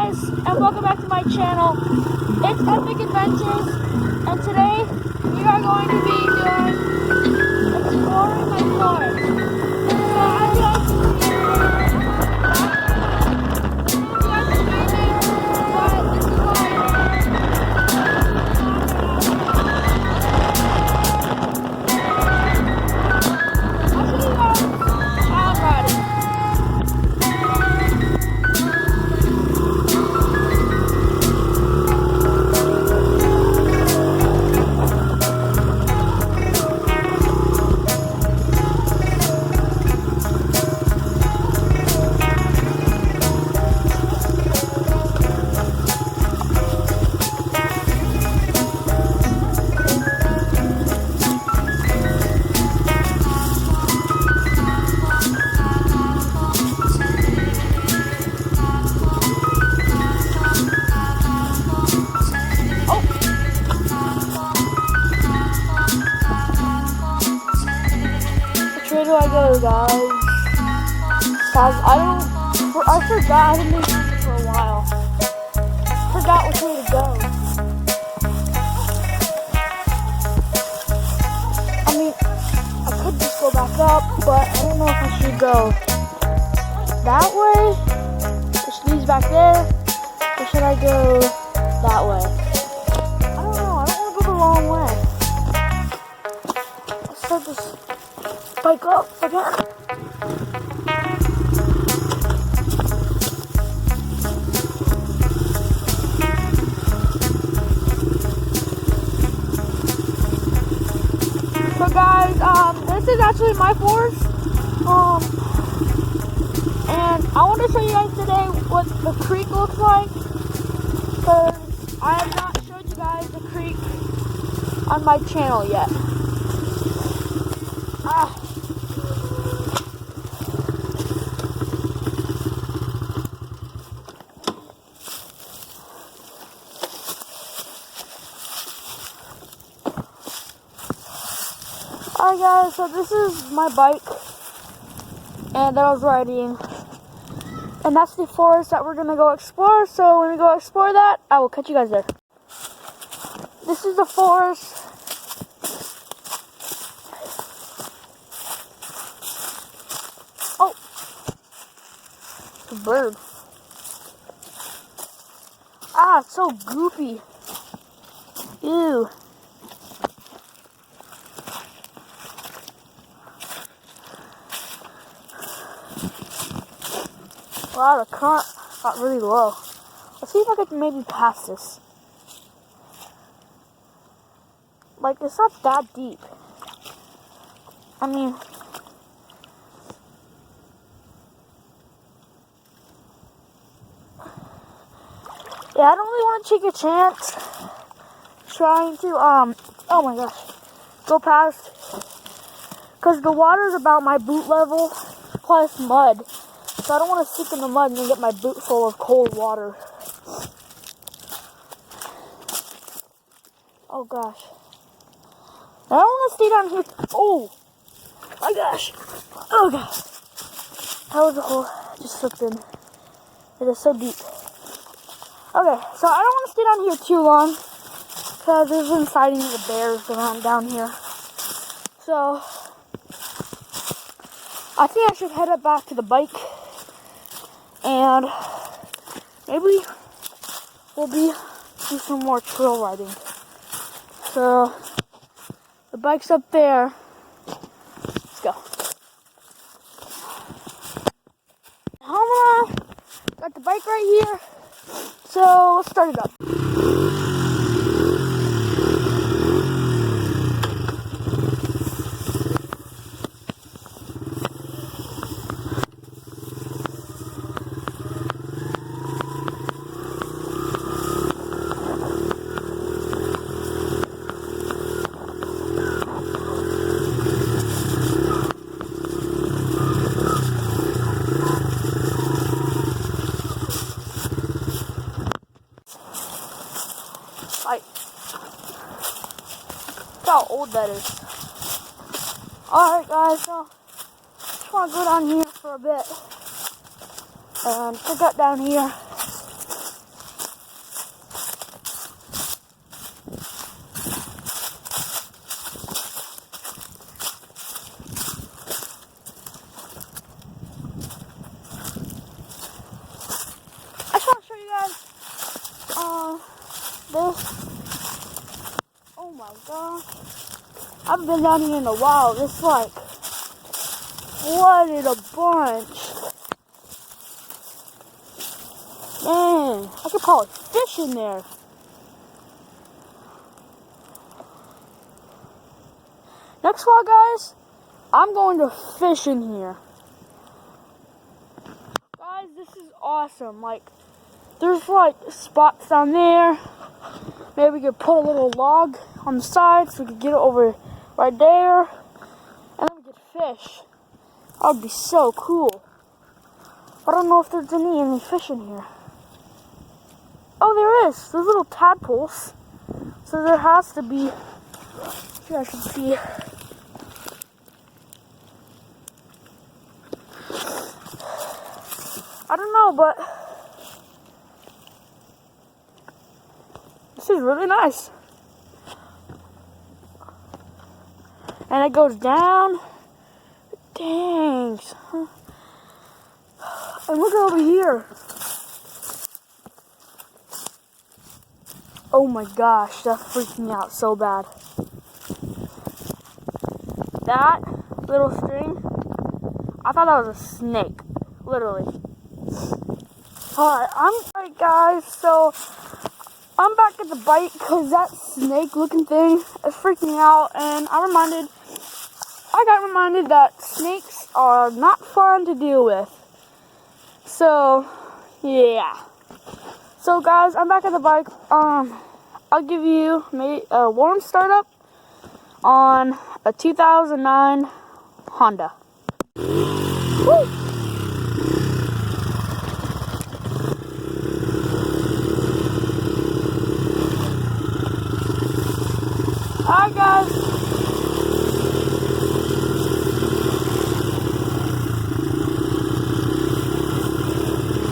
guys, and welcome back to my channel. It's Epic Adventures, and today we are going to be doing exploring my car. So I'm going to where do I go, guys? I forgot. I haven't been here for a while. Forgot which way to go. I mean, I could just go back up, but I don't know if I should go that way, which leads back there, or should I go that way? I don't know. I don't want to go the wrong way. Let's start this bike up again. So guys, this is actually my forest, and I want to show you guys today what the creek looks like, because I have not showed you guys the creek on my channel yet. Alright guys, so this is my bike, and that I was riding, and that's the forest that we're going to go explore. So when we go explore that, I will catch you guys there. This is the forest. Oh, it's a bird. Ah, it's so goopy. Ew. Wow, the current got really low. Let's see if I can maybe pass this. Like, it's not that deep. I mean, yeah, I don't really want to take a chance trying to, oh my gosh, go past, because the water's about my boot level, plus mud. So I don't want to stick in the mud and then get my boot full of cold water. Oh gosh. I don't want to stay down here. Oh my gosh. Oh gosh. That was a hole. Just slipped in. It is so deep. Okay, so I don't want to stay down here too long, because there's been sightings of bears around down here. So I think I should head up back to the bike. And maybe we'll do some more trail riding. So the bike's up there. Let's go. Got the bike right here. So let's start it up. Look how old that is. Alright guys, so just want to go down here for a bit and check out down here. this. Oh my gosh. I haven't been down here in a while. This like flooded a bunch. Man, I could probably fish in there. Next vlog, guys, I'm going to fish in here. Guys, this is awesome. Like, there's like spots down there. Maybe we could put a little log on the side so we could get it over right there. And then we could fish. That would be so cool. I don't know if there's any fish in here. Oh, there is. There's little tadpoles. So there has to be. Here I can see. I don't know, but this is really nice. And it goes down. Dang. And look over here. Oh my gosh, that freaked me out so bad. That little string, I thought that was a snake, literally. Alright guys, so I'm back at the bike because that snake looking thing is freaking me out, and I got reminded that snakes are not fun to deal with. So, yeah. So guys, I'm back at the bike. I'll give you a warm startup on a 2009 Honda. Woo! Alright guys.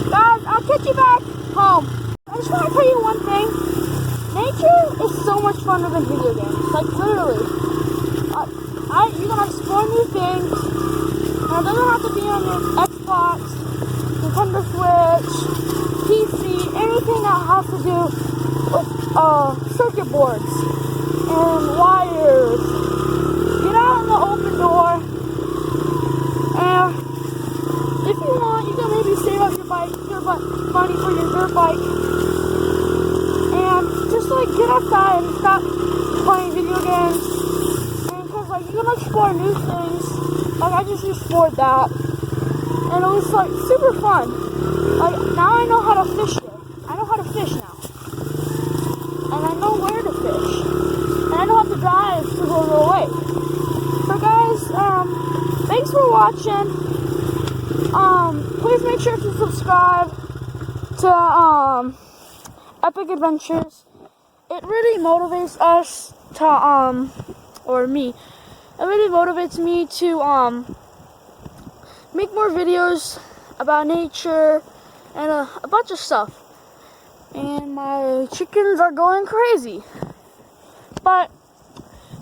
Guys, I'll catch you back home. I just want to tell you one thing. Nature is so much funner than video games. Like, literally. You're going to explore new things. And it doesn't have to be on your Xbox, Nintendo Switch, PC, anything that has to do with circuit boards and wires. Get out in the open door. And if you want, you can maybe save up your money for your dirt bike. And just like get outside and stop playing video games. And cause like you're gonna explore new things. Like I just explored that. And it was like super fun. Like now I know how to fish there. I know how to fish now. And I know where to fish. And I know how to drive to go away. So guys, thanks for watching. Please make sure to subscribe to Epic Adventures. It really motivates us to or me. It really motivates me to make more videos about nature and a bunch of stuff. And my chickens are going crazy. But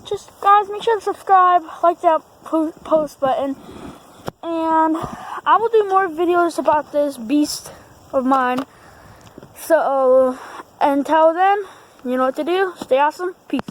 just guys, make sure to subscribe, like that post button, and I will do more videos about this beast of mine. So until then, you know what to do. Stay awesome. Peace.